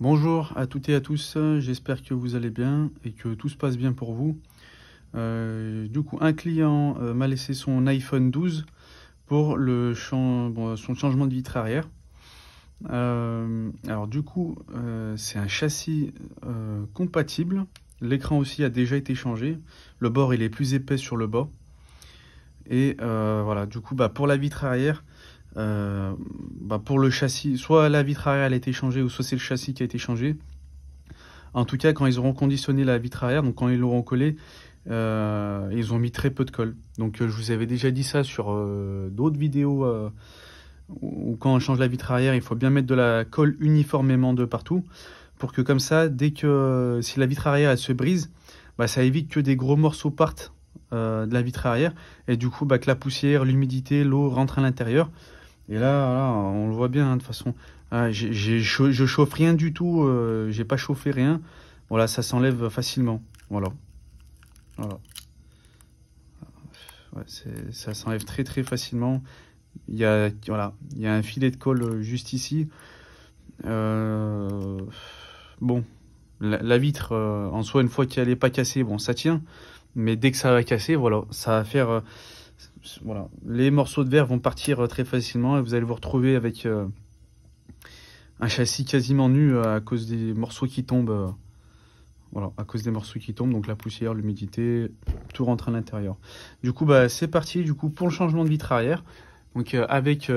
Bonjour à toutes et à tous, j'espère que vous allez bien et que tout se passe bien pour vous. Du coup, un client m'a laissé son iPhone 12 pour son changement de vitre arrière. Alors du coup, c'est un châssis compatible. L'écran aussi a déjà été changé. Le bord il est plus épais sur le bas. Et voilà, du coup, pour la vitre arrière, pour le châssis, soit la vitre arrière elle a été changée ou soit c'est le châssis qui a été changé. En tout cas, quand ils auront conditionné la vitre arrière, donc quand ils l'auront collé, ils ont mis très peu de colle. Donc je vous avais déjà dit ça sur d'autres vidéos où quand on change la vitre arrière, il faut bien mettre de la colle uniformément de partout pour que comme ça, si la vitre arrière elle se brise, ça évite que des gros morceaux partent de la vitre arrière et du coup que la poussière, l'humidité, l'eau rentrent à l'intérieur. Et là, voilà, on le voit bien de toute façon. Je chauffe rien du tout, j'ai pas chauffé rien. Voilà, ça s'enlève facilement. Voilà. Voilà. Ouais, ça s'enlève très très facilement. Voilà, il y a un filet de colle juste ici. Bon, la vitre en soi, une fois qu'elle n'est pas cassée, bon, ça tient. Mais dès que ça va casser, voilà, ça va faire. Voilà, les morceaux de verre vont partir très facilement et vous allez vous retrouver avec un châssis quasiment nu à cause des morceaux qui tombent. Voilà, à cause des morceaux qui tombent, donc la poussière, l'humidité, tout rentre à l'intérieur. Du coup, c'est parti du coup pour le changement de vitre arrière. Donc avec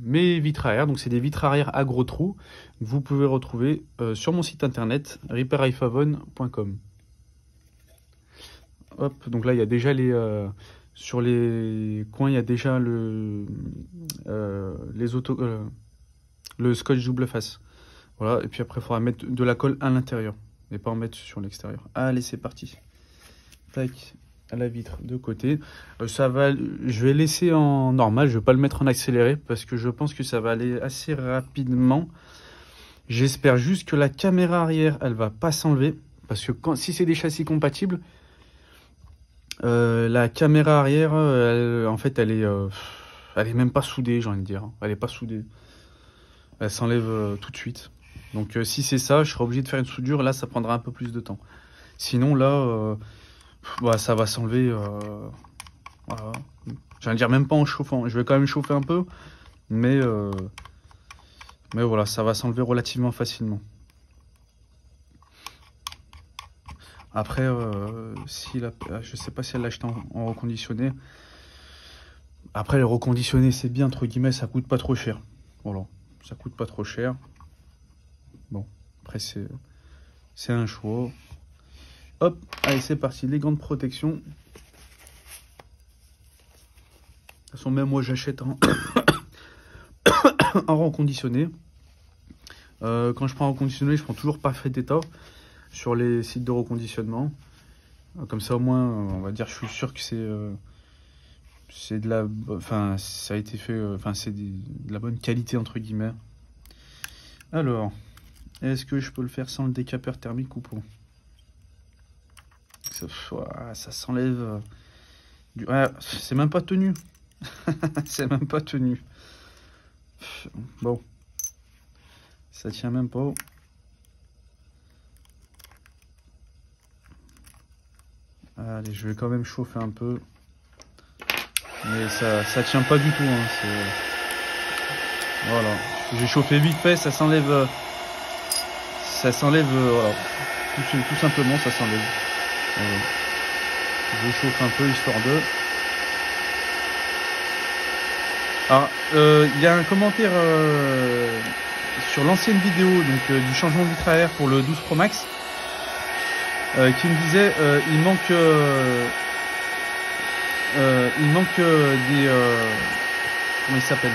mes vitres arrière, donc c'est des vitres arrière à gros trous. Vous pouvez retrouver sur mon site internet repairiphone.com. Hop, donc là il y a déjà sur les coins, il y a déjà le scotch double face. Voilà, et puis après il faudra mettre de la colle à l'intérieur et pas en mettre sur l'extérieur. Allez, c'est parti. Tac, à la vitre de côté. Je vais laisser en normal, je vais pas le mettre en accéléré parce que je pense que ça va aller assez rapidement. J'espère juste que la caméra arrière, elle va pas s'enlever parce que si c'est des châssis compatibles, la caméra arrière, en fait, elle est même pas soudée, j'ai envie de dire. Elle est pas soudée. Elle s'enlève tout de suite. Donc si c'est ça, je serai obligé de faire une soudure. Là, ça prendra un peu plus de temps. Sinon, là, ça va s'enlever. Voilà. Je vais dire même pas en chauffant. Je vais quand même chauffer un peu, mais voilà, ça va s'enlever relativement facilement. Après, je sais pas si elle l'a acheté en reconditionné. Après, le reconditionné, c'est bien, entre guillemets, ça coûte pas trop cher. Voilà, ça coûte pas trop cher. Bon, après, c'est un choix. Hop, allez, c'est parti, les gants de protection. De toute façon, même moi, j'achète en reconditionné. Quand je prends en reconditionné, je prends toujours parfait état sur les sites de reconditionnement. Comme ça, au moins, on va dire, je suis sûr que c'est de la, enfin, ça a été fait, c'est de la bonne qualité entre guillemets. Alors, est-ce que je peux le faire sans le décapeur thermique ou pas? Ça s'enlève. C'est même pas tenu. C'est même pas tenu. Bon, ça tient même pas. Allez, je vais quand même chauffer un peu. Mais ça tient pas du tout. Voilà. J'ai chauffé vite fait, ça s'enlève. Voilà. Tout simplement, ça s'enlève. Voilà. Je chauffe un peu histoire de. Alors, il y a un commentaire sur l'ancienne vidéo du changement de vitre arrière pour le 12 Pro Max qui me disait il manque des comment il s'appelle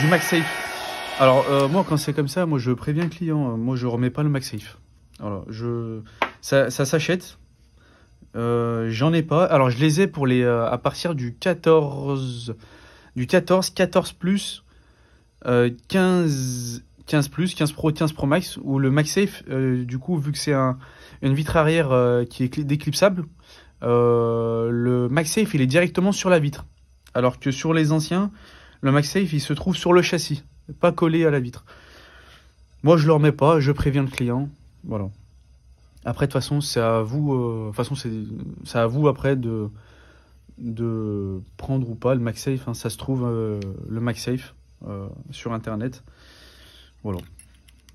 du MagSafe. Alors moi quand c'est comme ça, moi je préviens le client, moi je remets pas le MagSafe. Voilà, ça s'achète. J'en ai pas. Alors je les ai pour à partir du 14 plus 15 plus, 15 Pro, 15 Pro Max, où le MagSafe, du coup, vu que c'est une vitre arrière qui est déclipsable, le MagSafe, il est directement sur la vitre. Alors que sur les anciens, le MagSafe, il se trouve sur le châssis, pas collé à la vitre. Moi, je le remets pas, je préviens le client. Voilà. Après, de toute façon, c'est à vous. De toute façon, c'est à vous après de prendre ou pas le MagSafe. Hein. Ça se trouve le MagSafe sur Internet. Voilà.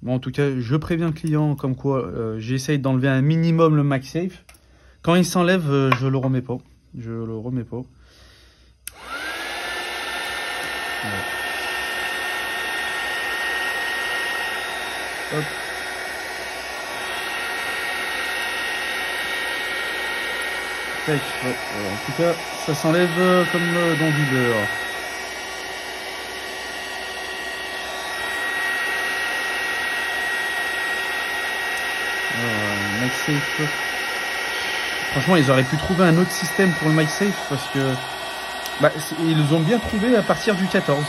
Bon, en tout cas, je préviens le client comme quoi j'essaye d'enlever un minimum le MagSafe. Quand il s'enlève, je le remets pas. Je le remets pas. Voilà. Hop. Tac, ouais. En tout cas, ça s'enlève comme dans du beurre. MagSafe. Franchement, ils auraient pu trouver un autre système pour le MagSafe parce que ils ont bien trouvé à partir du 14.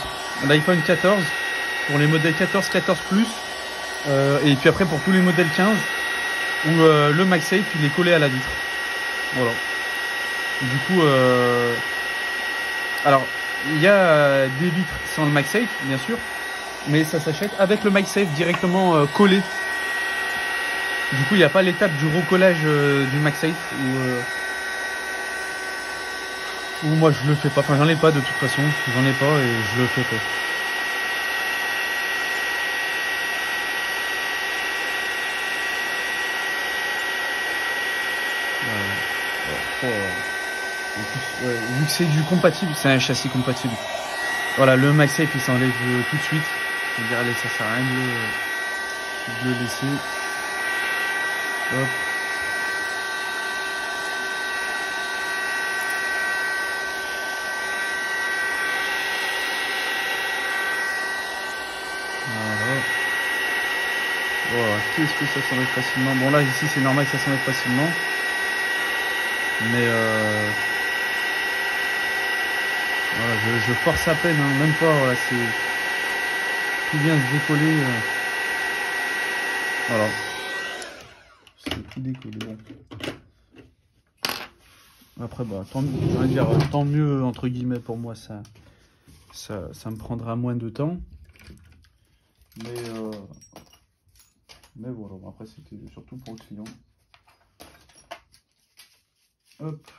L'iPhone 14 pour les modèles 14, 14 Plus et puis après pour tous les modèles 15 où le MagSafe il est collé à la vitre. Voilà. Du coup, alors il y a des vitres sans le MagSafe bien sûr, mais ça s'achète avec le MagSafe directement collé. Du coup, il n'y a pas l'étape du recollage du MagSafe où moi je le fais pas. Enfin, j'en ai pas de toute façon. J'en ai pas et je le fais pas. En plus, vu que c'est du compatible, c'est un châssis compatible. Voilà, le MagSafe il s'enlève tout de suite. Je veux dire, allez, ça sert à rien de le laisser. Hop. Voilà. Voilà. Qu'est-ce que ça s'enlève facilement? Bon là ici c'est normal que ça s'enlève facilement. Mais voilà, je force à peine, hein, même pas, voilà, c'est tout vient se décoller. Voilà. C'est tout décollé. Bon. Après, bah, tant mieux, entre guillemets, pour moi, ça me prendra moins de temps. Mais voilà, après, c'était surtout pour le client. Hop.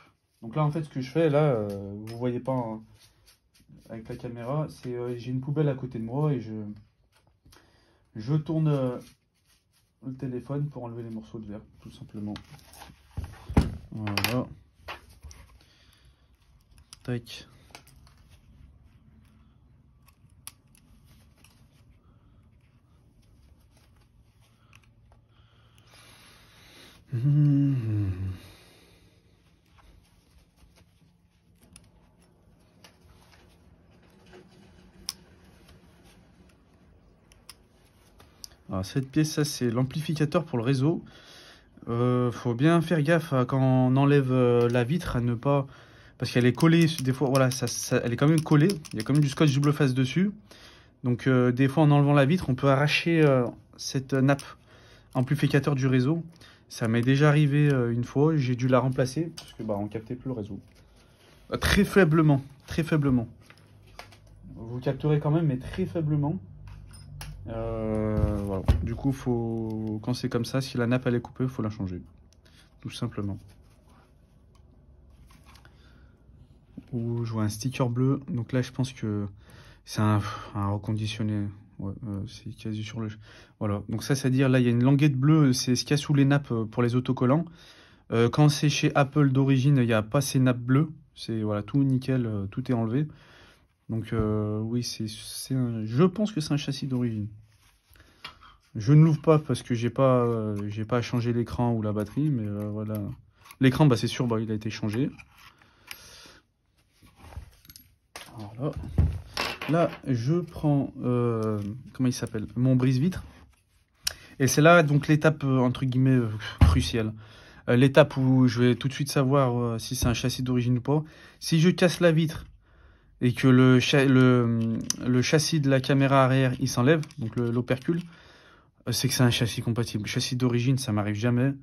Donc là, en fait, ce que je fais, là, vous voyez pas hein, avec la caméra, c'est j'ai une poubelle à côté de moi et je tourne le téléphone pour enlever les morceaux de verre, tout simplement. Voilà. Tac. Alors cette pièce, ça c'est l'amplificateur pour le réseau. Faut bien faire gaffe quand on enlève la vitre à ne pas... Parce qu'elle est collée, des fois, voilà, elle est quand même collée. Il y a quand même du scotch double face dessus. Donc des fois en enlevant la vitre, on peut arracher cette nappe amplificateur du réseau. Ça m'est déjà arrivé une fois, j'ai dû la remplacer parce que on captait plus le réseau. Très faiblement, très faiblement. Vous capterez quand même, mais très faiblement. Voilà. Du coup, quand c'est comme ça, si la nappe elle est coupée, il faut la changer. Tout simplement. Ou je vois un sticker bleu. Donc là, je pense que c'est un reconditionné. Ouais, c'est quasi sur le... Voilà. Donc ça, c'est-à-dire, là, il y a une languette bleue. C'est ce qu'il y a sous les nappes pour les autocollants. Quand c'est chez Apple d'origine, il n'y a pas ces nappes bleues. C'est voilà, tout nickel, tout est enlevé. Donc oui, je pense que c'est un châssis d'origine. Je ne l'ouvre pas parce que j'ai pas à changer l'écran ou la batterie, mais voilà. L'écran, c'est sûr, il a été changé. Voilà. Là, je prends, comment il s'appelle, mon brise-vitre. Et c'est là, donc, l'étape, entre guillemets, cruciale. L'étape où je vais tout de suite savoir si c'est un châssis d'origine ou pas. Si je casse la vitre et que le châssis de la caméra arrière, il s'enlève, donc l'opercule, c'est que c'est un châssis compatible. Le châssis d'origine, ça m'arrive jamais.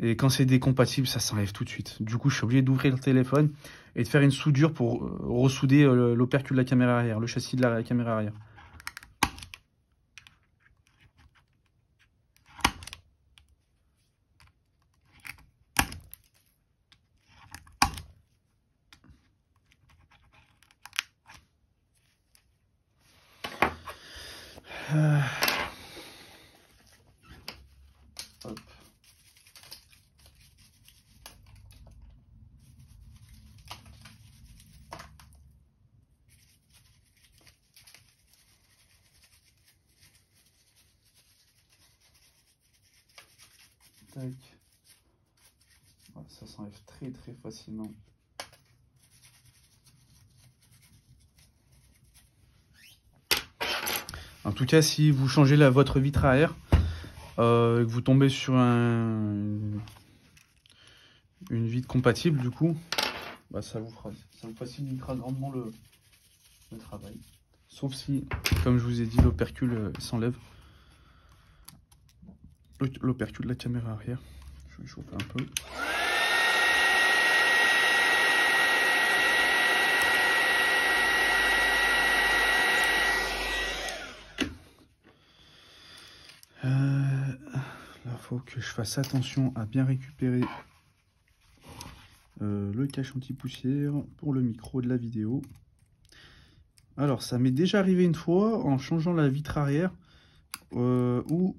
Et quand c'est décompatible, ça s'enlève tout de suite. Du coup, je suis obligé d'ouvrir le téléphone et de faire une soudure pour ressouder l'opercule de la caméra arrière, le châssis de la caméra arrière. Hop. Tac. Voilà, ça s'enlève très facilement. En tout cas, si vous changez votre vitre arrière, que vous tombez sur une vitre compatible, du coup, bah, ça vous facilitera grandement le travail. Sauf si, comme je vous ai dit, l'opercule s'enlève. L'opercule de la caméra arrière. Je vais chauffer un peu. Là, faut que je fasse attention à bien récupérer le cache anti-poussière pour le micro de la vidéo. Alors, ça m'est déjà arrivé une fois en changeant la vitre arrière où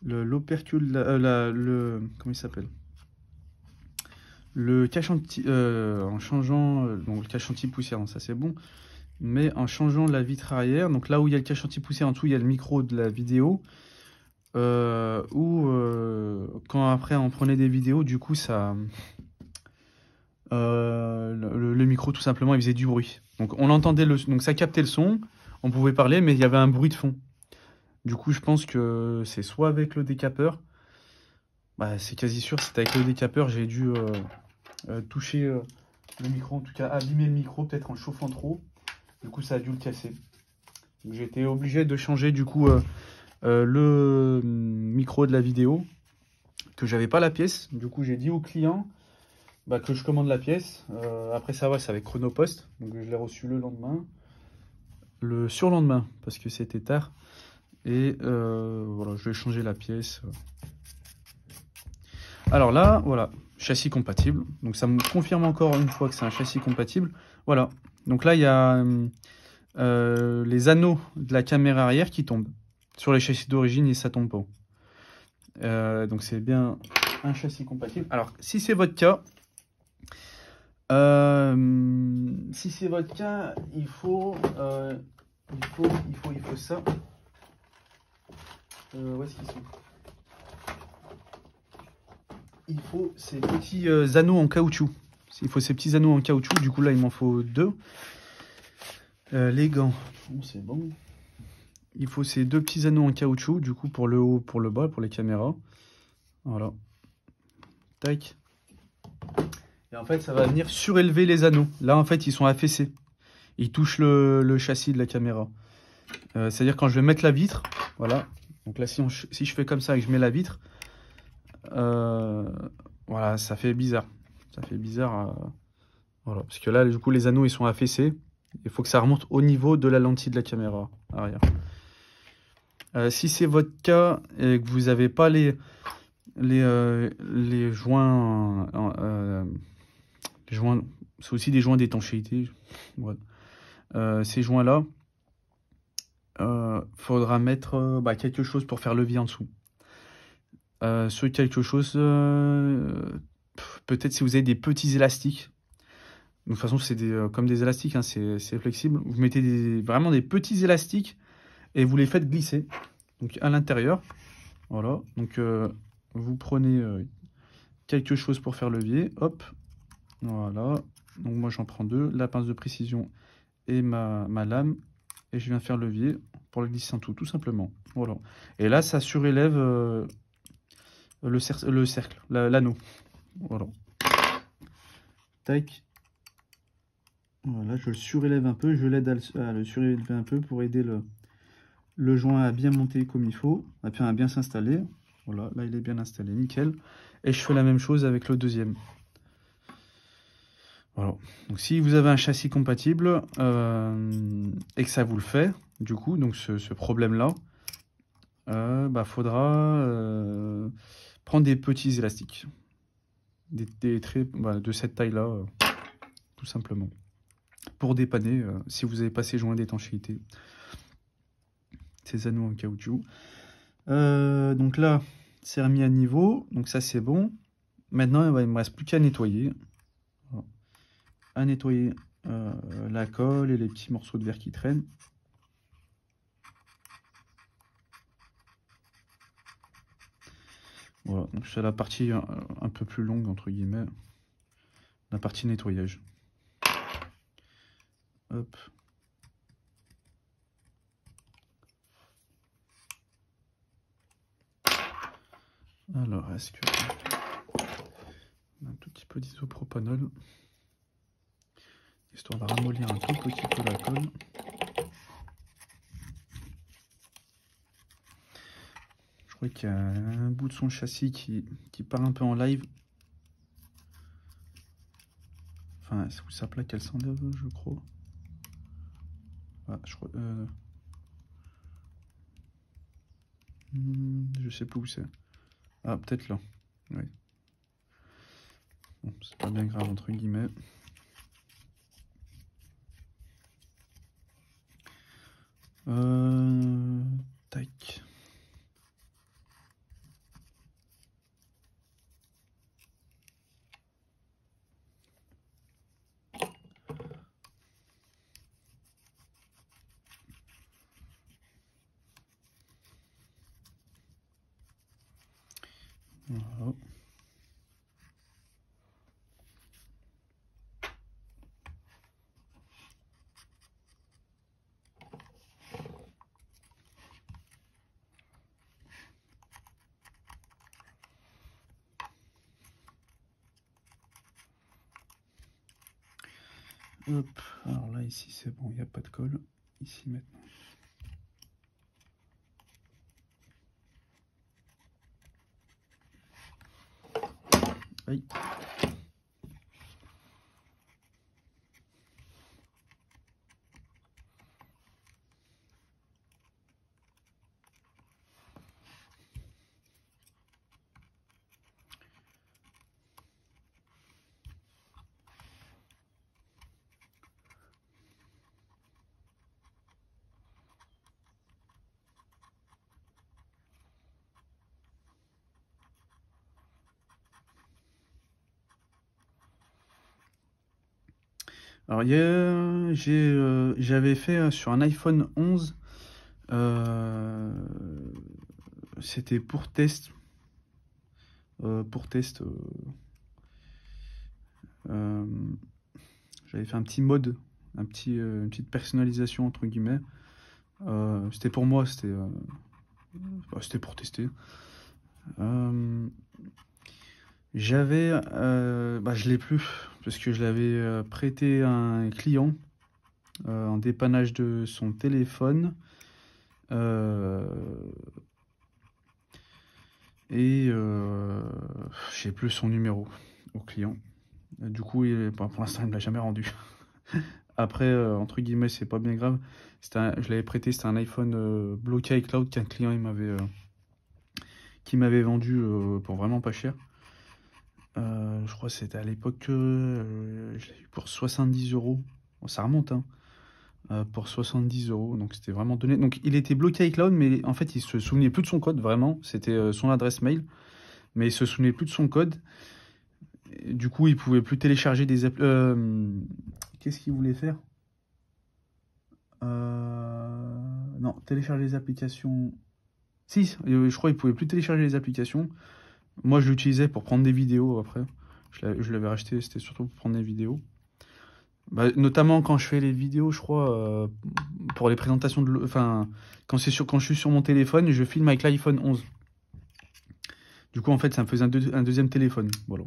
l'opercule, comment il s'appelle, le cache anti, en changeant donc le cache anti-poussière, ça c'est bon, mais en changeant la vitre arrière, donc là où il y a le cache anti-poussière, en dessous il y a le micro de la vidéo, quand après on prenait des vidéos, du coup ça le micro tout simplement il faisait du bruit, donc on entendait donc ça captait le son, on pouvait parler, mais il y avait un bruit de fond. Du coup je pense que c'est soit avec le décapeur, bah, c'est quasi sûr, c'est avec le décapeur, j'ai dû toucher le micro, en tout cas abîmer le micro peut-être en le chauffant trop, du coup ça a dû le casser. J'ai été obligé de changer du coup le micro de la vidéo, que j'avais pas la pièce, du coup j'ai dit au client bah, que je commande la pièce. Après ça va, c'est avec Chronopost, donc je l'ai reçu le lendemain, le surlendemain parce que c'était tard, et voilà, je vais changer la pièce. Alors là, voilà, châssis compatible, donc ça me confirme encore une fois que c'est un châssis compatible. Voilà, donc là il y a les anneaux de la caméra arrière qui tombent. Sur les châssis d'origine, et ça tombe pas. Donc c'est bien un châssis compatible. Alors si c'est votre cas, il faut ça. Où est-ce qu'ils sont? Il faut ces petits anneaux en caoutchouc. Il faut ces petits anneaux en caoutchouc. Du coup là il m'en faut 2. Les gants, bon, c'est bon. Il faut ces 2 petits anneaux en caoutchouc, du coup pour le haut, pour le bas, pour les caméras. Voilà. Tac. Et en fait, ça va venir surélever les anneaux. Là, en fait, ils sont affaissés. Ils touchent le châssis de la caméra. C'est-à-dire quand je vais mettre la vitre, voilà. Donc là, si je fais comme ça et que je mets la vitre, voilà, ça fait bizarre. Ça fait bizarre. Voilà. Parce que là, du coup, les anneaux, ils sont affaissés. Il faut que ça remonte au niveau de la lentille de la caméra arrière. Si c'est votre cas et que vous n'avez pas les joints, c'est aussi des joints d'étanchéité. Ouais. Ces joints-là, faudra mettre quelque chose pour faire levier en dessous. Ce quelque chose, peut-être si vous avez des petits élastiques. De toute façon, c'est comme des élastiques, hein, c'est flexible. Vous mettez vraiment des petits élastiques et vous les faites glisser. Donc à l'intérieur, voilà. Donc vous prenez quelque chose pour faire levier, hop, voilà. Donc moi j'en prends 2, la pince de précision et ma lame, et je viens faire levier pour le glisser en tout simplement. Voilà. Et là ça surélève le cercle, l'anneau. Voilà. Tac. Voilà, je le surélève un peu, je l'aide à le surélever un peu pour aider le joint à bien monter comme il faut, à bien s'installer. Voilà, là il est bien installé, nickel. Et je fais la même chose avec le deuxième. Voilà. Donc si vous avez un châssis compatible et que ça vous le fait, du coup, donc ce problème-là, faudra prendre des petits élastiques, des traits de cette taille-là, tout simplement, pour dépanner si vous n'avez pas ces joints d'étanchéité, ces anneaux en caoutchouc. Donc là, c'est remis à niveau. Donc ça, c'est bon. Maintenant, il ne me reste plus qu'à nettoyer. Voilà. À nettoyer la colle et les petits morceaux de verre qui traînent. Voilà, donc c'est la partie un peu plus longue, entre guillemets. La partie nettoyage. Hop. Alors, est-ce que... un tout petit peu d'isopropanol, histoire de ramollir un tout petit peu la colle. Je crois qu'il y a un bout de son châssis qui part un peu en live. Enfin, c'est où sa plaque, elle s'enlève, je crois. Ah, je crois... je sais plus où c'est. Ah, peut-être là. Oui. Bon, c'est pas bien grave, entre guillemets. Tac. Voilà. Hop, alors là, ici, c'est bon, il n'y a pas de colle. Ici, maintenant. Aïe. Alors, j'avais fait sur un iPhone 11, c'était pour test. J'avais fait un petit mode, une petite personnalisation entre guillemets. C'était pour moi, c'était pour tester. Je l'ai plus parce que je l'avais prêté à un client en dépannage de son téléphone. J'ai plus son numéro au client. Du coup, pour l'instant, il me l'a jamais rendu. Après, entre guillemets, c'est pas bien grave. Je l'avais prêté, c'était un iPhone bloqué iCloud qu'un client qui m'avait vendu pour vraiment pas cher. Je crois que c'était à l'époque je l'ai eu pour 70 €. Bon, ça remonte, hein. Pour 70 €, donc c'était vraiment donné. Donc il était bloqué iCloud, mais en fait il se souvenait plus de son code, vraiment. C'était son adresse mail, mais il se souvenait plus de son code. Et du coup, il pouvait plus télécharger des applis. Qu'est-ce qu'il voulait faire? Non, télécharger les applications. Si, je crois qu'il pouvait plus télécharger les applications. Moi, je l'utilisais pour prendre des vidéos après. Je l'avais racheté, c'était surtout pour prendre des vidéos. Bah, notamment quand je fais les vidéos, je crois, pour les présentations de... Enfin, quand je suis sur mon téléphone, je filme avec l'iPhone 11. Du coup, en fait, ça me faisait un deuxième téléphone. Voilà.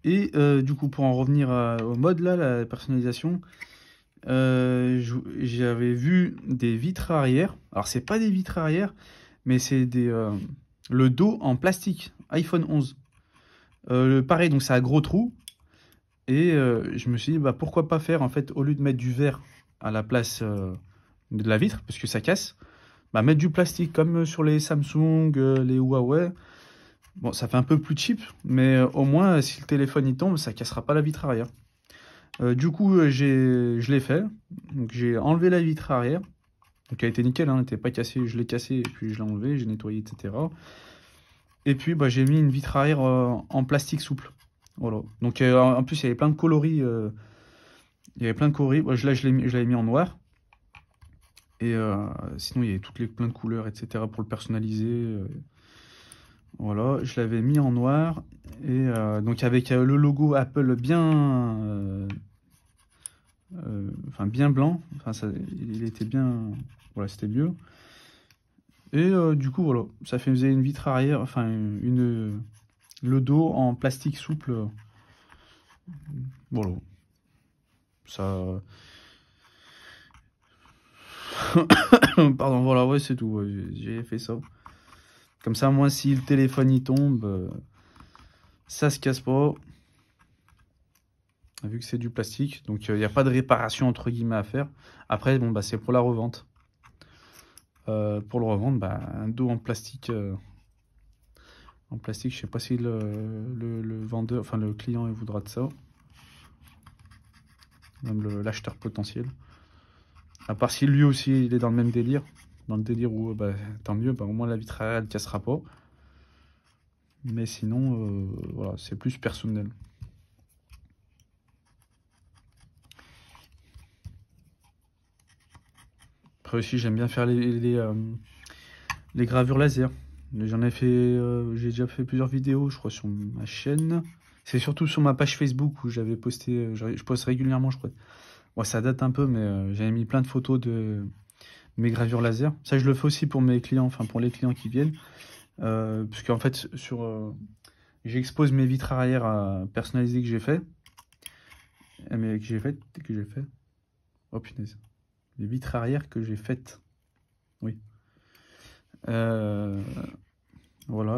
Et du coup, pour en revenir au mode, là, la personnalisation, j'avais vu des vitres arrière. Alors, c'est pas des vitres arrière, mais c'est le dos en plastique, iPhone 11. Pareil, donc c'est un gros trou. Et je me suis dit, bah, pourquoi pas faire, en fait, au lieu de mettre du verre à la place de la vitre, parce que ça casse, bah, mettre du plastique, comme sur les Samsung, les Huawei. Bon, ça fait un peu plus cheap, mais au moins, si le téléphone il tombe, ça cassera pas la vitre arrière. Du coup, je l'ai fait. Donc, j'ai enlevé la vitre arrière. Donc elle était nickel, hein, elle n'était pas cassée, je l'ai cassée et puis je l'ai enlevée, j'ai nettoyé, etc. Et puis bah, j'ai mis une vitre arrière en plastique souple. Voilà. Donc en plus il y avait plein de coloris. Il y avait plein de coloris. Moi, je l'avais mis en noir. Et sinon il y avait plein de couleurs, etc. pour le personnaliser. Voilà, je l'avais mis en noir. Et donc avec le logo Apple enfin bien blanc. Enfin il était bien. Voilà, c'était mieux. Et du coup, voilà, ça faisait une vitre arrière, enfin, le dos en plastique souple. Voilà, ça. Pardon, voilà, ouais, c'est tout. Ouais, j'ai fait ça. Comme ça, moi, si le téléphone y tombe, ça se casse pas. Vu que c'est du plastique, donc il n'y a pas de réparation entre guillemets à faire. Après, bon, bah, c'est pour la revente. Pour le revendre, bah, un dos en plastique. En plastique, je sais pas si le vendeur, enfin le client, il voudra de ça. Même l'acheteur potentiel. À part si lui aussi, il est dans le même délire. Dans le délire où, bah, tant mieux, bah, au moins la vitre elle ne cassera pas. Mais sinon, voilà, c'est plus personnel. Après aussi, j'aime bien faire les gravures laser. J'en ai fait, j'ai déjà fait plusieurs vidéos, je crois, sur ma chaîne. C'est surtout sur ma page Facebook où j'avais posté, je poste régulièrement, je crois. Bon, ça date un peu, mais j'avais mis plein de photos de mes gravures laser. Ça, je le fais aussi pour mes clients, enfin pour les clients qui viennent. Parce qu'en fait, j'expose mes vitres arrière personnalisées que j'ai fait. Mais que j'ai fait. Oh punaise. Les vitres arrière que j'ai faites. Oui. Voilà,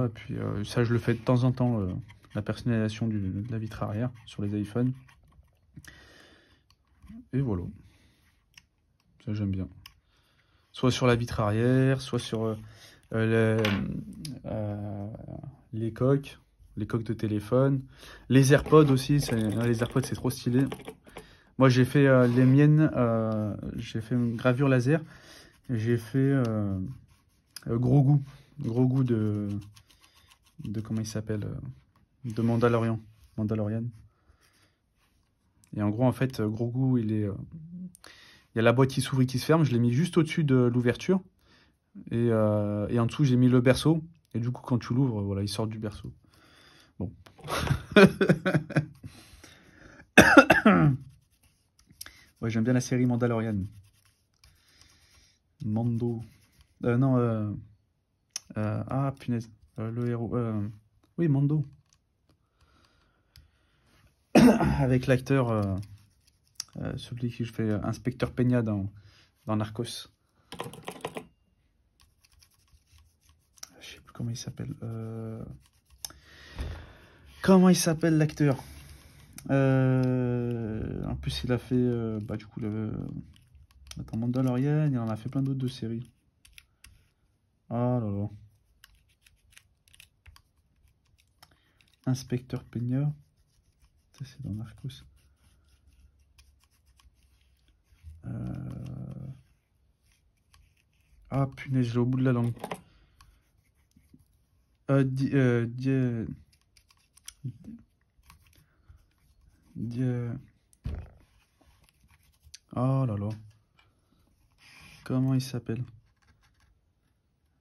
et puis ça je le fais de temps en temps, la personnalisation de la vitre arrière sur les iPhones. Et voilà. Ça j'aime bien. Soit sur la vitre arrière, soit sur les coques de téléphone. Les AirPods aussi, les AirPods c'est trop stylé. Moi j'ai fait les miennes, j'ai fait une gravure laser. J'ai fait gros goût de comment il s'appelle, de Mandalorian. Et en gros en fait gros goût il y a la boîte qui s'ouvre et qui se ferme. Je l'ai mis juste au-dessus de l'ouverture. Et en dessous, j'ai mis le berceau. Et du coup, quand tu l'ouvres, voilà, il sort du berceau. Bon. Ouais, j'aime bien la série Mandalorian. Mando. Non, ah, punaise. Le héros. Oui, Mando. Avec l'acteur, celui qui fait Inspecteur Peña dans Narcos. Je sais plus comment il s'appelle. Comment il s'appelle l'acteur? En plus, il a fait bah, du coup attends, Mandalorian, il en a fait plein d'autres de séries. Ah là là. Inspecteur Peña. Ça, c'est dans Narcos. Ah punaise, j'ai au bout de la langue. Oh là là. Comment il s'appelle?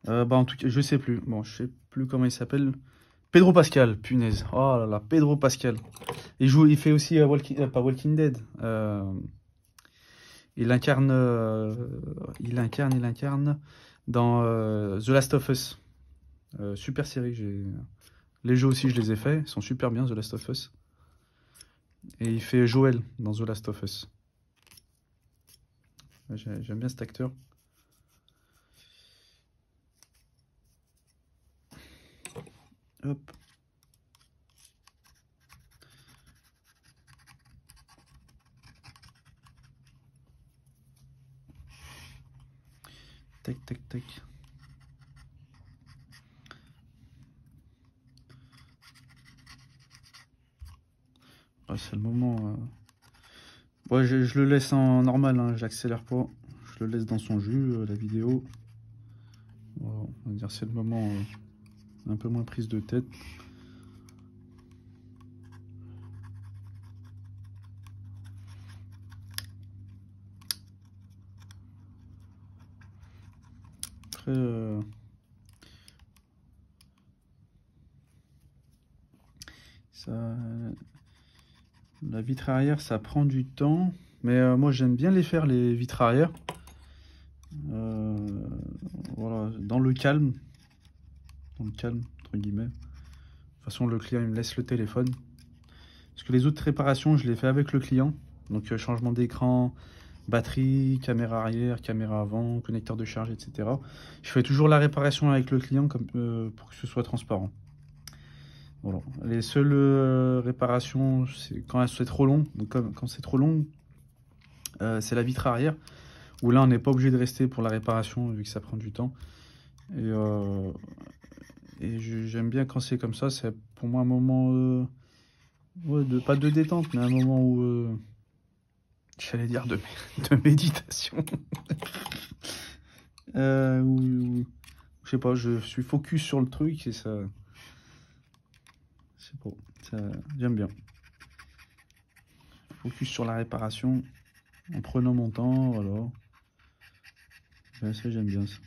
Bah en tout cas, je sais plus. Bon, je sais plus comment il s'appelle. Pedro Pascal, punaise. Oh là là, Pedro Pascal. Il fait aussi pas Walking Dead. Il incarne dans The Last of Us. Super série. Les jeux aussi, je les ai faits. Ils sont super bien, The Last of Us. Et il fait Joel dans The Last of Us. J'aime bien cet acteur. Hop. Tac, tac, tac. Ouais, c'est le moment. Ouais, je le laisse en normal, hein, j'accélère pas. Je je le laisse dans son jus, la vidéo. Voilà, on va dire c'est le moment un peu moins prise de tête. Après, la vitre arrière, ça prend du temps. Mais moi, j'aime bien les faire, les vitres arrière. Voilà, dans le calme. Dans le calme, entre guillemets. De toute façon, le client, il me laisse le téléphone. Parce que les autres réparations, je les fais avec le client. Donc, changement d'écran, batterie, caméra arrière, caméra avant, connecteur de charge, etc. Je fais toujours la réparation avec le client comme, pour que ce soit transparent. Voilà. Les seules réparations, c'est quand c'est trop long. Donc, quand c'est trop long, c'est la vitre arrière. Où là, on n'est pas obligé de rester pour la réparation, vu que ça prend du temps. Et j'aime bien quand c'est comme ça. C'est pour moi un moment, ouais, pas de détente, mais un moment où, j'allais dire de méditation. Où, je sais pas, je suis focus sur le truc et ça... C'est bon, j'aime bien. Focus sur la réparation, en prenant mon temps, voilà. Ouais, ça, j'aime bien ça.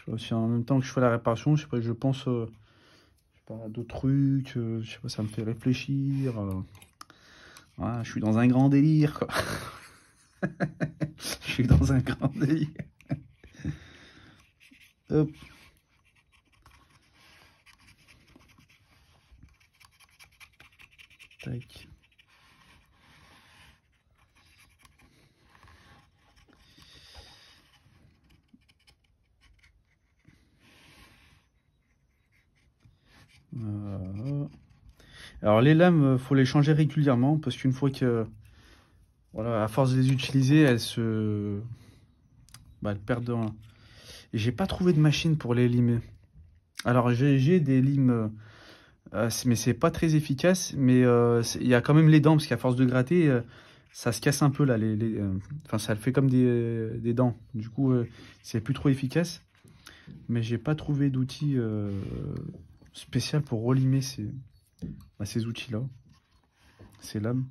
Aussi, en même temps que je fais la réparation, je sais pas, je pense je sais pas, à d'autres trucs, je sais pas, ça me fait réfléchir. Voilà, je suis dans un grand délire, quoi. Je suis dans un grand délire. Hop. Tac. Alors les lames, faut les changer régulièrement parce qu'une fois que, voilà, à force de les utiliser, elles perdent un... Et j'ai pas trouvé de machine pour les limer. Alors j'ai des limes, mais c'est pas très efficace. Mais il y a quand même les dents parce qu'à force de gratter, ça se casse un peu là. Enfin, ça le fait comme des dents. Du coup, c'est plus trop efficace. Mais j'ai pas trouvé d'outil spécial pour relimer ces outils-là, ces lames.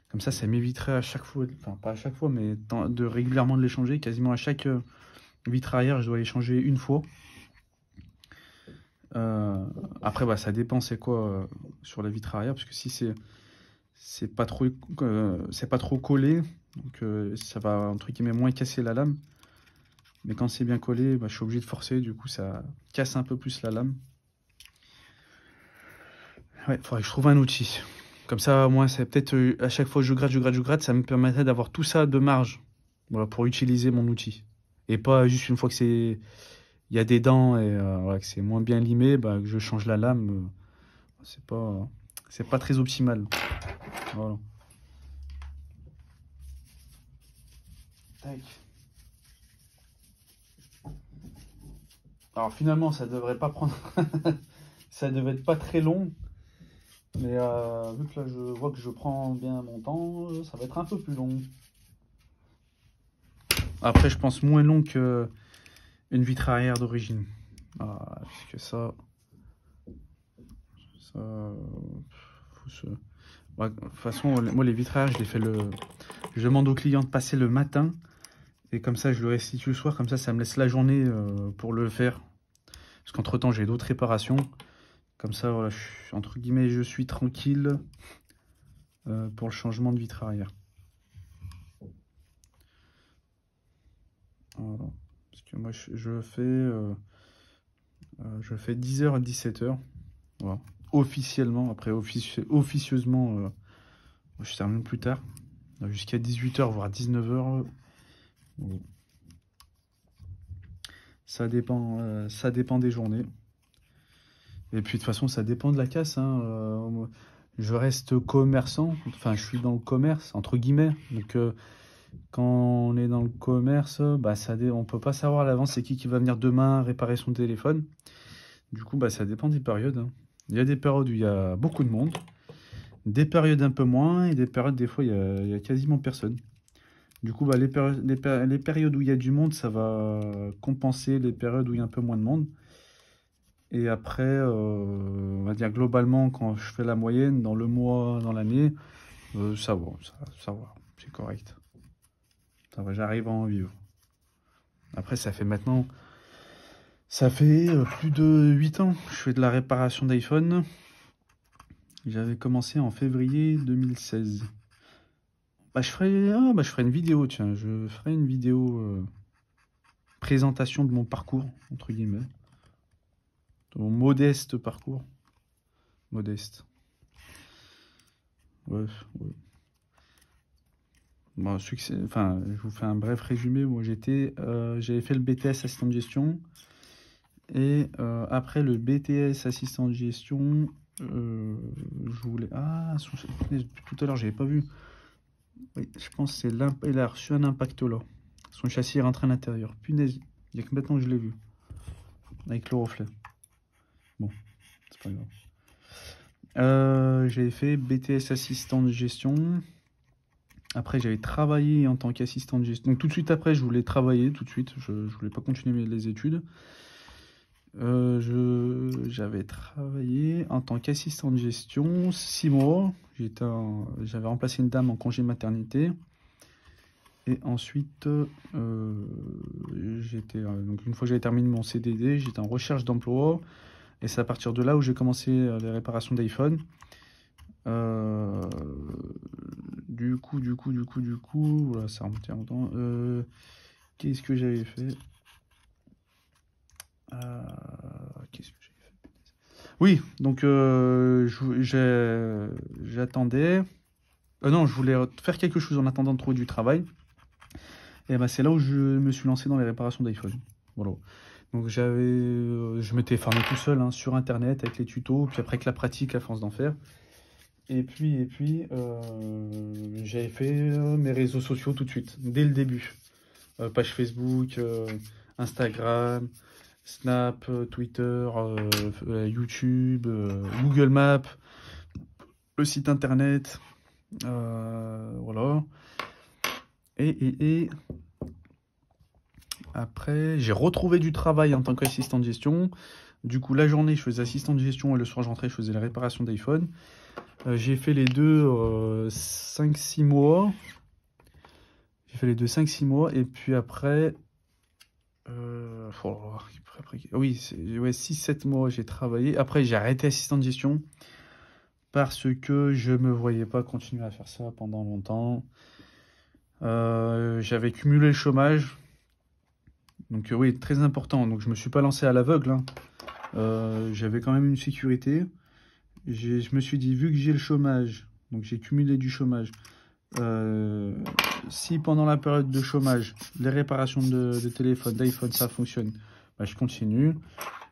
Comme ça m'éviterait à chaque fois, enfin pas à chaque fois, mais régulièrement de les changer. Quasiment à chaque vitre arrière, je dois les changer une fois. Après, bah, ça dépend c'est quoi sur la vitre arrière, parce que si c'est pas trop collé, donc ça va entre guillemets moins casser la lame. Mais quand c'est bien collé, bah, je suis obligé de forcer, du coup ça casse un peu plus la lame. Ouais, il faudrait que je trouve un outil. Comme ça, moi, c'est peut-être à chaque fois que je gratte, ça me permettrait d'avoir tout ça de marge, voilà, pour utiliser mon outil. Et pas juste une fois que il y a des dents et voilà, que c'est moins bien limé, bah, que je change la lame. C'est pas très optimal. Voilà. Tac. Alors finalement, ça devrait pas prendre... ça devait être pas très long. Mais vu que là, je vois que je prends bien mon temps, ça va être un peu plus long. Après, je pense moins long que une vitre arrière d'origine. Ah, puisque ça... Ouais, de toute façon, moi, les vitres arrière, je les fais je demande au client de passer le matin. Et comme ça, je le restitue le soir. Comme ça me laisse la journée pour le faire. Parce qu'entre-temps, j'ai d'autres réparations. Comme ça, voilà, entre guillemets, je suis tranquille pour le changement de vitre arrière. Voilà. Parce que moi, je fais 10h à 17h. Voilà. Officiellement. Après, officieusement, je termine plus tard. Jusqu'à 18h, voire 19h. Ça dépend des journées. Et puis de toute façon, ça dépend de la casse. Je reste commerçant, enfin je suis dans le commerce, entre guillemets. Donc Quand on est dans le commerce, bah, on peut pas savoir à l'avance c'est qui va venir demain réparer son téléphone. Du coup, bah, ça dépend des périodes, hein. Il y a des périodes où il y a beaucoup de monde, des périodes un peu moins, et des périodes, des fois, il y a quasiment personne. Du coup, bah, les périodes où il y a du monde, ça va compenser les périodes où il y a un peu moins de monde. Et après, on va dire globalement, quand je fais la moyenne, dans le mois, dans l'année, ça va, ça va, c'est correct. Ça va, j'arrive à en vivre. Après, ça fait plus de 8 ans que je fais de la réparation d'iPhone. J'avais commencé en février 2016. Bah, je ferai une vidéo, tiens. Je ferai une vidéo présentation de mon parcours, entre guillemets. De mon modeste parcours. Modeste. Ouais, ouais. Bon, enfin, je vous fais un bref résumé. Moi, j'avais fait le BTS assistant de gestion. Et après le BTS assistant de gestion, je voulais... Ah, depuis tout à l'heure, j'avais pas vu. Oui, je pense que il a reçu un impact là. Son châssis est rentré à l'intérieur. Punaise, il y a que maintenant que je l'ai vu. Avec le reflet. Bon, c'est pas grave. J'avais fait BTS assistant de gestion. Après, j'avais travaillé en tant qu'assistant de gestion. Donc tout de suite après, je voulais travailler, tout de suite. Je voulais pas continuer les études. J'avais travaillé en tant qu'assistant de gestion 6 mois. J'avais remplacé une dame en congé maternité. Et ensuite, donc une fois que j'avais terminé mon CDD, j'étais en recherche d'emploi. Et c'est à partir de là où j'ai commencé les réparations d'iPhone. Du coup, voilà, ça remonte il y a longtemps. Qu'est-ce que j'avais fait? Qu'est-ce que j'ai fait? Oui, donc j'attendais. Non, je voulais faire quelque chose en attendant de trouver du travail. Et ben, c'est là où je me suis lancé dans les réparations d'iPhone. Voilà. Donc je m'étais formé tout seul hein, sur internet avec les tutos, puis après avec la pratique à force d'en faire. Et puis j'avais fait mes réseaux sociaux tout de suite, dès le début. Page Facebook, Instagram, Snap, Twitter, YouTube, Google Maps, le site internet, voilà. Et après, j'ai retrouvé du travail en tant qu'assistant de gestion. Du coup, la journée, je faisais assistant de gestion et le soir, je rentrais, je faisais la réparation d'iPhone. J'ai fait les deux 5-6 mois. J'ai fait les deux 5-6 mois. Et puis après... oui, 6-7 mois, j'ai travaillé. Après, j'ai arrêté assistant de gestion parce que je me voyais pas continuer à faire ça pendant longtemps. J'avais cumulé le chômage. Donc oui, très important. Donc je me suis pas lancé à l'aveugle, hein. J'avais quand même une sécurité. Je me suis dit, vu que j'ai le chômage, donc j'ai cumulé du chômage, si pendant la période de chômage, les réparations de téléphone, d'iPhone, ça fonctionne, bah, je continue.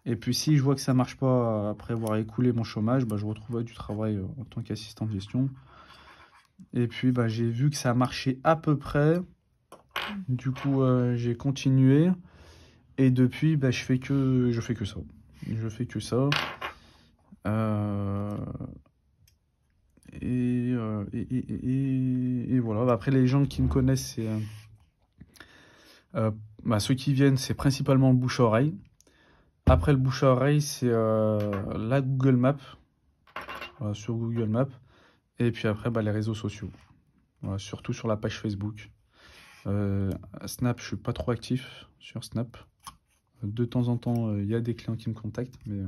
Et puis si je vois que ça marche pas après avoir écoulé mon chômage, bah, je retrouve du travail en tant qu'assistant de gestion. Et puis bah, j'ai vu que ça marchait à peu près. Du coup, j'ai continué. Et depuis, bah, je fais que ça. Je fais que ça. Et voilà. Bah, après, les gens qui me connaissent, c'est bah, ceux qui viennent, c'est principalement le bouche à oreille. Après le bouche à oreille, c'est la Google Maps, voilà, sur Google Maps. Et puis après, bah, les réseaux sociaux, voilà, surtout sur la page Facebook. Snap, je suis pas trop actif sur Snap. De temps en temps, il y a des clients qui me contactent, mais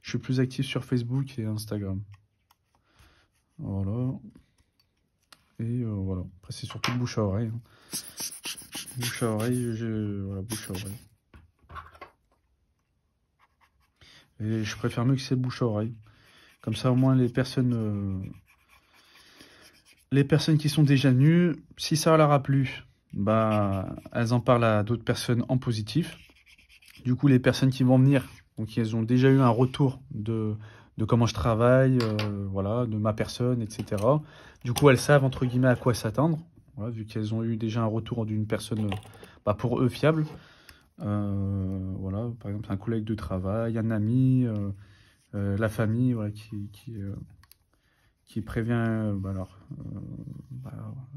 je suis plus actif sur Facebook et Instagram. Voilà. Et voilà. Après, c'est surtout le bouche à oreille, hein. Bouche à oreille, voilà, bouche à oreille. Et je préfère mieux que c'est bouche à oreille. Comme ça, au moins, les personnes qui sont déjà venues, si ça leur a plu, bah, elles en parlent à d'autres personnes en positif. Du coup, les personnes qui vont venir, donc elles ont déjà eu un retour de comment je travaille, voilà, de ma personne, etc. Du coup, elles savent, entre guillemets, à quoi s'attendre. Voilà, vu qu'elles ont eu déjà un retour d'une personne, pour eux, fiable. Voilà, par exemple, un collègue de travail, un ami, la famille, voilà, qui prévient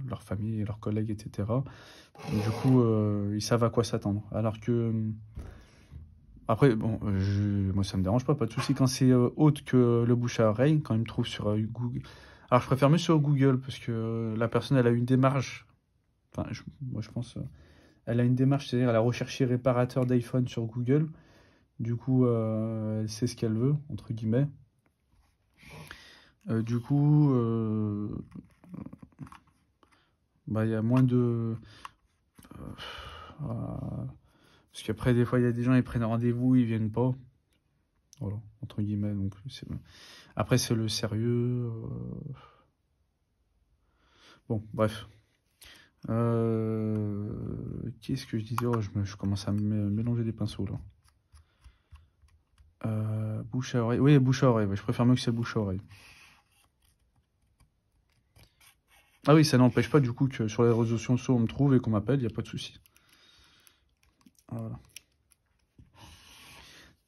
leur famille, leurs collègues, etc. Et du coup, ils savent à quoi s'attendre. Alors que, après, bon, moi ça me dérange pas de souci quand c'est autre que le bouche à oreille, quand ils me trouvent sur Google. Alors je préfère mieux sur Google parce que la personne, elle a une démarche. Enfin, moi je pense, elle a une démarche, c'est-à-dire elle a recherché réparateur d'iPhone sur Google. Du coup, elle sait ce qu'elle veut, entre guillemets. Du coup, il y a moins de... parce qu'après, des fois, il y a des gens, ils prennent rendez-vous, ils viennent pas. Voilà, entre guillemets. Donc, après, c'est le sérieux. Bon, bref. Qu'est-ce que je disais? Oh, je commence à mélanger des pinceaux, là. Bouche à oreille. Oui, bouche à oreille. Ouais, je préfère mieux que c'est bouche à oreille. Ah oui, ça n'empêche pas du coup que sur les réseaux sociaux on me trouve et qu'on m'appelle, il n'y a pas de souci. Voilà.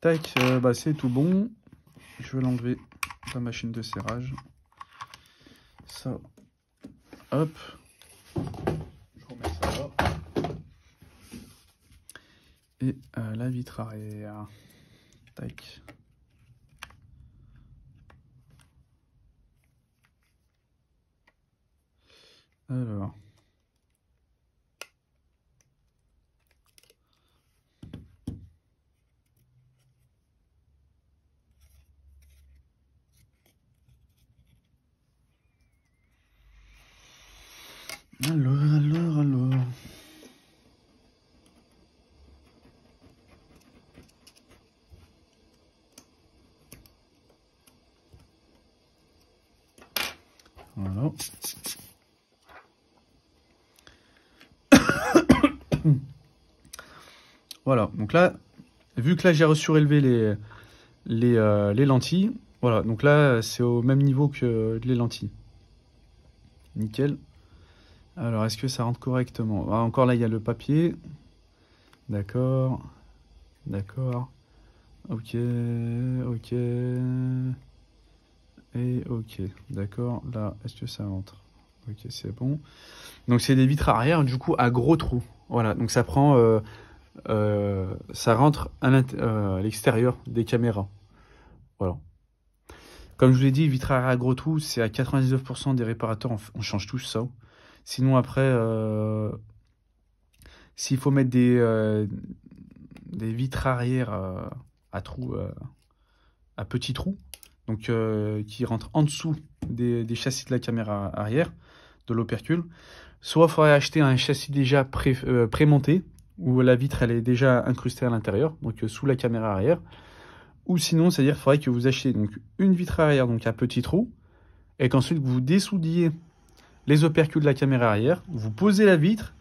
Tac, c'est tout bon. Je vais l'enlever de la machine de serrage. Ça, hop. Je remets ça là. Et la vitre arrière. Tac. Alors. Alors. Voilà. Voilà, donc là, vu que là j'ai surélevé les lentilles, voilà, donc là c'est au même niveau que les lentilles. Nickel. Alors, est-ce que ça rentre correctement? Ah, encore là, il y a le papier. D'accord. D'accord. Ok. Ok. Et ok. D'accord. Là, est-ce que ça rentre? Ok, c'est bon. Donc, c'est des vitres arrière, du coup, à gros trous. Voilà. Donc, ça prend... ça rentre à l'extérieur des caméras. Voilà. Comme je vous l'ai dit, vitres arrière à gros trous, c'est à 99% des réparateurs, on change tous ça. Sinon, après... s'il faut mettre des vitres arrière à trous, à petits trous, donc qui rentrent en dessous des châssis de la caméra arrière, de l'opercule, soit il faudrait acheter un châssis déjà prémonté, où la vitre elle est déjà incrustée à l'intérieur, donc sous la caméra arrière, ou sinon, c'est-à-dire qu'il faudrait que vous achetiez donc, une vitre arrière donc à petits trous, et qu'ensuite vous dessoudiez les opercules de la caméra arrière, vous posez la vitre,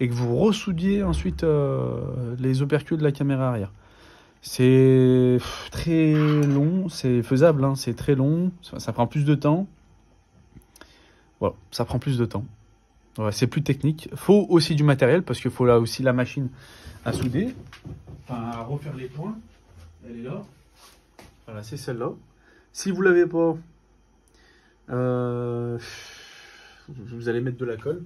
et que vous ressoudiez ensuite les opercules de la caméra arrière. C'est très long, c'est faisable, hein, c'est très long, ça prend plus de temps. Voilà, ça prend plus de temps. Ouais, c'est plus technique. Faut aussi du matériel, parce qu'il faut là aussi la machine à souder, enfin à refaire les points. Elle est là. Voilà, c'est celle-là. Si vous l'avez pas, vous allez mettre de la colle.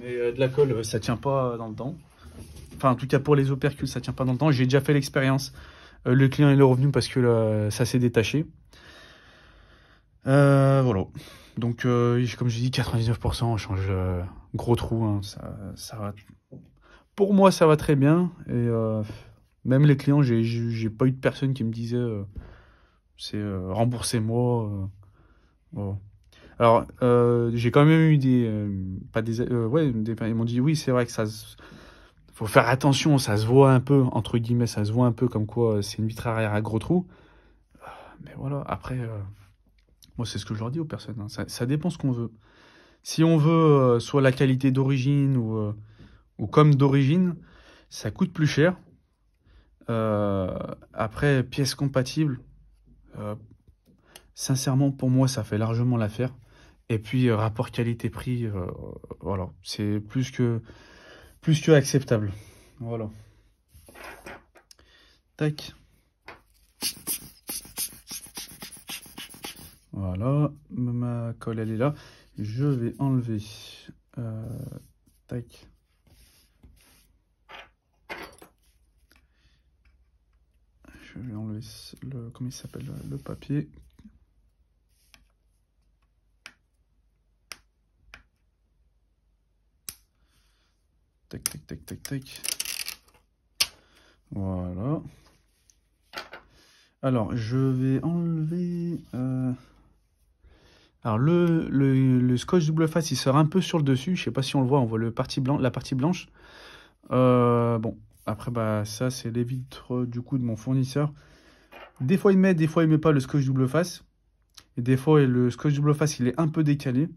Mais de la colle, ça tient pas dans le temps. Enfin, en tout cas, pour les opercules, ça tient pas dans le temps. J'ai déjà fait l'expérience. Le client il est revenu parce que ça s'est détaché. Voilà. Donc, comme j'ai dit, 99%, on change gros trou. Hein, ça va. Pour moi, ça va très bien. Et même les clients, j'ai pas eu de personne qui me disait c'est remboursez-moi. Voilà. Alors, j'ai quand même eu ils m'ont dit oui, c'est vrai que faut faire attention, ça se voit un peu, entre guillemets, ça se voit un peu comme quoi c'est une vitre arrière à gros trous. Mais voilà, après, moi c'est ce que je leur dis aux personnes, hein, ça dépend ce qu'on veut. Si on veut soit la qualité d'origine ou comme d'origine, ça coûte plus cher. Après, pièces compatibles, sincèrement, pour moi, ça fait largement l'affaire. Et puis, rapport qualité-prix, voilà, c'est plus que acceptable. Voilà. Tac. Voilà, ma colle, elle est là. Je vais enlever... tac. Je vais enlever le... Comment il s'appelle? Le papier. Tac, tac, tac, tac, tac. Voilà. Alors, je vais enlever... Alors, le scotch double face, il sort un peu sur le dessus. Je sais pas si on le voit, on voit la partie blanche. Bon, après, bah, ça, c'est les vitres du coup de mon fournisseur. Des fois, il met, des fois, il met pas le scotch double face. Et des fois, le scotch double face, il est un peu décalé.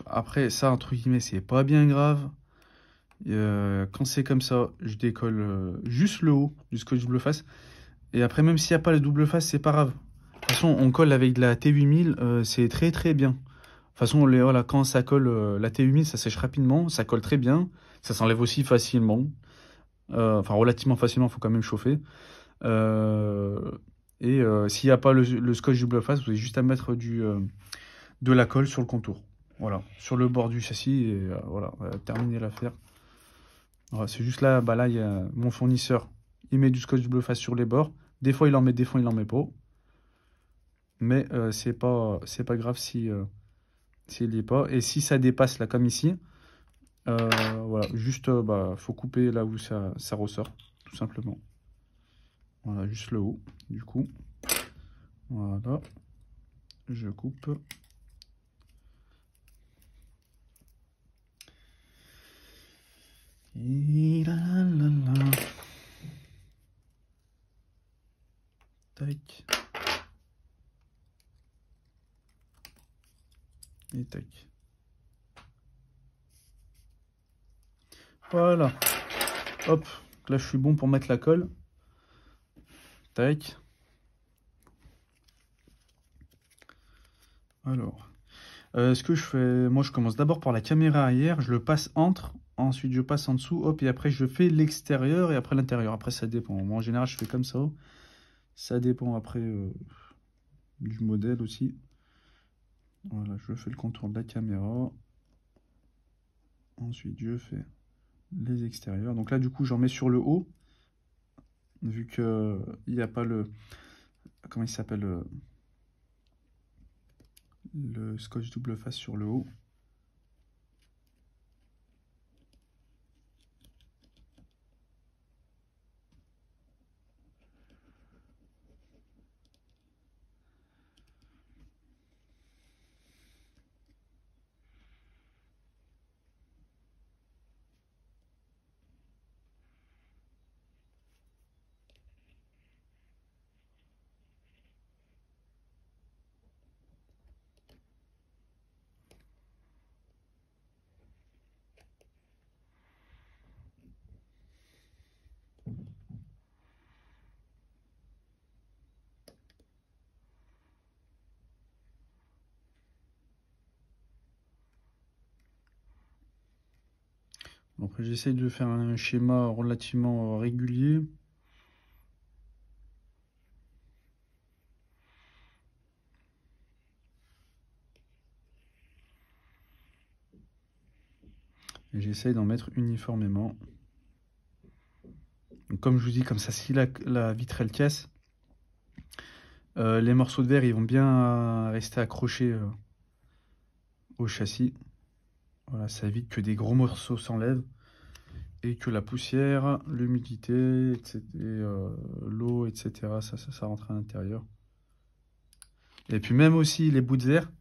Après, ça, entre guillemets, c'est pas bien grave. Quand c'est comme ça, je décolle juste le haut du scotch double face. Et après, même s'il n'y a pas le double face, c'est pas grave. De toute façon, on colle avec de la T8000, c'est très très bien. De toute façon, voilà, quand ça colle, la T8000, ça sèche rapidement, ça colle très bien. Ça s'enlève aussi facilement. Enfin, relativement facilement, il faut quand même chauffer. S'il n'y a pas le scotch double face, vous avez juste à mettre de la colle sur le contour. Voilà, sur le bord du châssis, et voilà, terminer l'affaire. Voilà, c'est juste là, bah là, il y a mon fournisseur, il met du scotch double face sur les bords. Des fois, il en met, des fois, il en met pas. Mais c'est pas grave si s'il n'y est pas. Et si ça dépasse, là, comme ici, voilà, juste, bah, faut couper là où ça ressort, tout simplement. Voilà, juste le haut, du coup. Voilà, je coupe. Et là, là, là. Tac. Et tac. Voilà. Hop. Là, je suis bon pour mettre la colle. Tac. Alors. Ce que je fais, moi, je commence d'abord par la caméra arrière. Je le passe entre. Ensuite, je passe en dessous. Hop. Et après, je fais l'extérieur et après l'intérieur. Après, ça dépend. Moi, en général, je fais comme ça. Ça dépend après du modèle aussi. Voilà, je fais le contour de la caméra. Ensuite, je fais les extérieurs. Donc là, du coup, j'en mets sur le haut. Vu que il n'y a pas le... Comment il s'appelle le scotch double face sur le haut. Donc j'essaye de faire un schéma relativement régulier. Et j'essaye d'en mettre uniformément. Donc, comme je vous dis, comme ça, si la vitre elle casse, les morceaux de verre ils vont bien rester accrochés au châssis. Voilà, ça évite que des gros morceaux s'enlèvent et que la poussière, l'humidité, l'eau, etc., ça rentre à l'intérieur. Et puis même aussi les bouts de verre,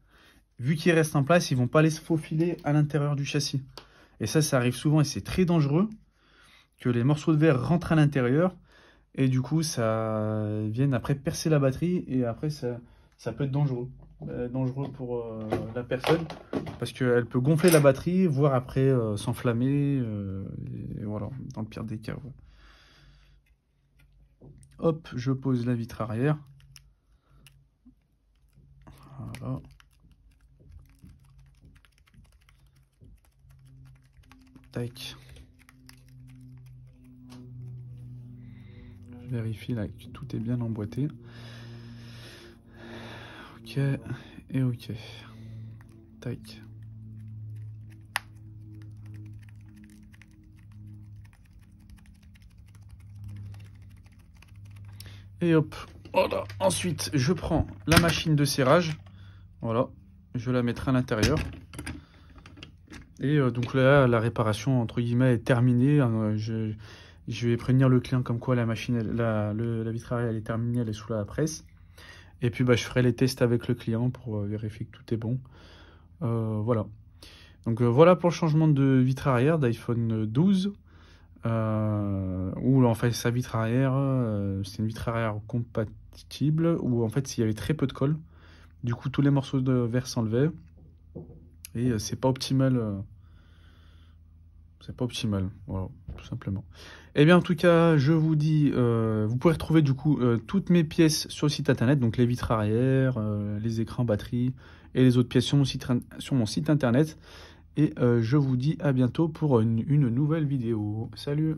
vu qu'ils restent en place, ils vont pas aller se faufiler à l'intérieur du châssis. Et ça arrive souvent et c'est très dangereux que les morceaux de verre rentrent à l'intérieur et du coup ça vienne après percer la batterie et après ça peut être dangereux. Dangereux pour la personne parce qu'elle peut gonfler la batterie, voire après s'enflammer et voilà, dans le pire des cas. Ouais. Hop, je pose la vitre arrière. Voilà. Tac. Je vérifie là que tout est bien emboîté. Ok. Et ok. Tac. Et hop. Voilà. Ensuite, je prends la machine de serrage. Voilà. Je la mettrai à l'intérieur. Et donc là, la réparation, entre guillemets, est terminée. Je vais prévenir le client comme quoi la machine, la vitre arrière, elle est terminée, elle est sous la presse. Et puis, bah, je ferai les tests avec le client pour vérifier que tout est bon. Voilà. Donc, voilà pour le changement de vitre arrière d'iPhone 12. Où, en fait, sa vitre arrière, c'est une vitre arrière compatible. Où, en fait, il y avait très peu de colle. Du coup, tous les morceaux de verre s'enlevaient. Et c'est pas optimal. C'est pas optimal, voilà, tout simplement. Eh bien, en tout cas, je vous dis, vous pouvez retrouver du coup toutes mes pièces sur le site internet, donc les vitres arrière, les écrans, batterie et les autres pièces sur mon site internet. Et je vous dis à bientôt pour une nouvelle vidéo. Salut!